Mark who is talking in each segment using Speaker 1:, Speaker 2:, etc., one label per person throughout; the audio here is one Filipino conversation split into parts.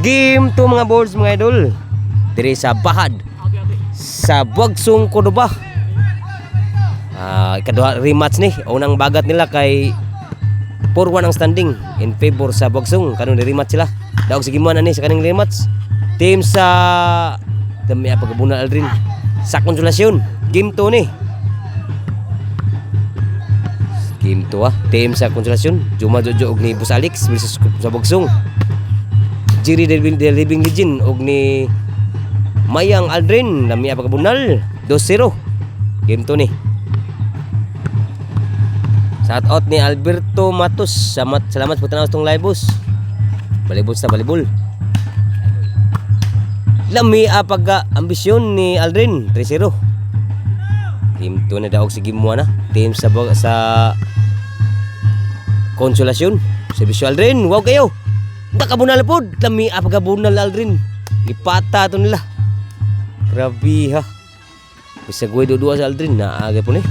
Speaker 1: Game to mga balls mga idol. Diri sa Bahad sa Buagsong, Cordoba. Ikaduha rematch ni. Unang bagat nila kay 4-1 ang standing in favor sa Buagsong. Karon ni rematch sila. Daog sige mo na ni sa kaning rematch. Team sa dami pagabuna Aldrin sa Konsolasyon. Game 2 ni. Game 2 team sa Konsolasyon. Juma Jojo og ni Boss Alex versus sa Buagsong. Jerry the Living Legend og ni Mayang Aldrin dami pagabunal 2-0. Game 2 ni. Shout out ni Alberto Matos. Salamat sa pagtanaw tong live boss. Balibol sa balibol. Lami pagka ambisyon ni Aldrin 3-0. Team 2 na daog si Gimwa na. Team sa Konsolasyon. Servisyo Aldrin, wow kayo. Nakabunal pod. Lami pagkabunal Aldrin. Lipata to nila. Grabe ha. Bisa gue dua sa Aldrin na agay po ni.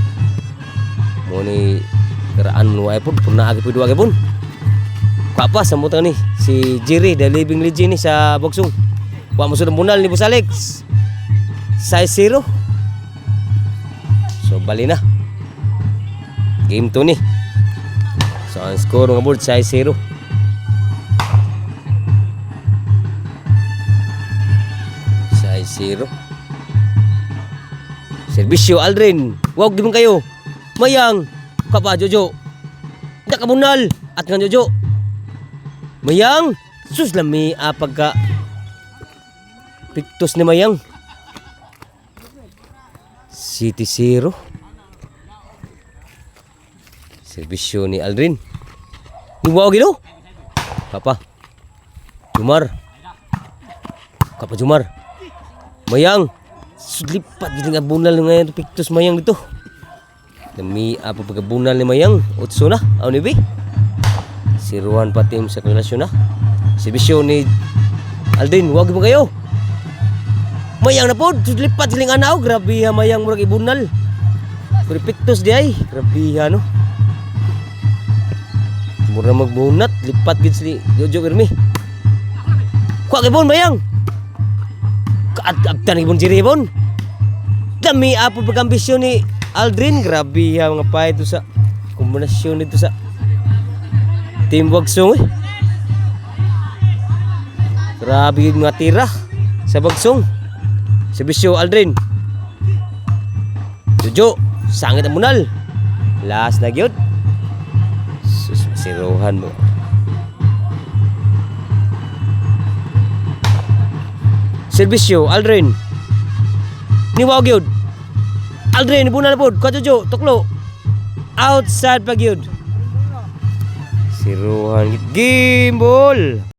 Speaker 1: Mo ni keraan mo ay pod. Puna agay po dua agay po. Kapa sa mutang ni si Jerry the Living Legend ni sa Buagsong. Wa mo sud bunal ni Boss Alex. 6-0. So bali na. Game 2 ni. So ang score nga board 6-0. 6-0. Servisyo Aldrin. Wow gimon kayo. Mayang kapa Jojo. Dak kabunal at nga Jojo. Mayang sus lami pagka piktos ni Mayang. City 0. Servisyo ni Aldrin. Wow gitu. Kapa Jumar. Kapa Jumar. Mayang sulipat gid nga bunal nga piktos Mayang dito. Demi pagkabunal ni Mayang. Utso na aw ni B. Siruan pa team sa Konsolasyon na. Servisyo ni Aldrin. Wag mo kayo. Mayang na po. Lipat siling anaw. Grabe ha Mayang murag ibunal. Perfectos di ay. Grabe ha no. Mura magbunat. Lipat gid sili Jojo Irmi. Kuha kay bon Mayang. Kaat-kaatan ibon Jerry bon. Dami apo pagambisyon ni Aldrin. Grabe ha mga pa ito sa kombinasyon nito sa Team Buagsong Grabe mga tira sa Buagsong. Servisyo Aldrin. Jojo, sangit ang bunal. Last na gyud. Sus, siruhan mo. Servisyo Aldrin. Niwaw gyud. Aldrin bunal pod. Ka Jojo, tuklo. Outside pa gyud. Siruhan game ball.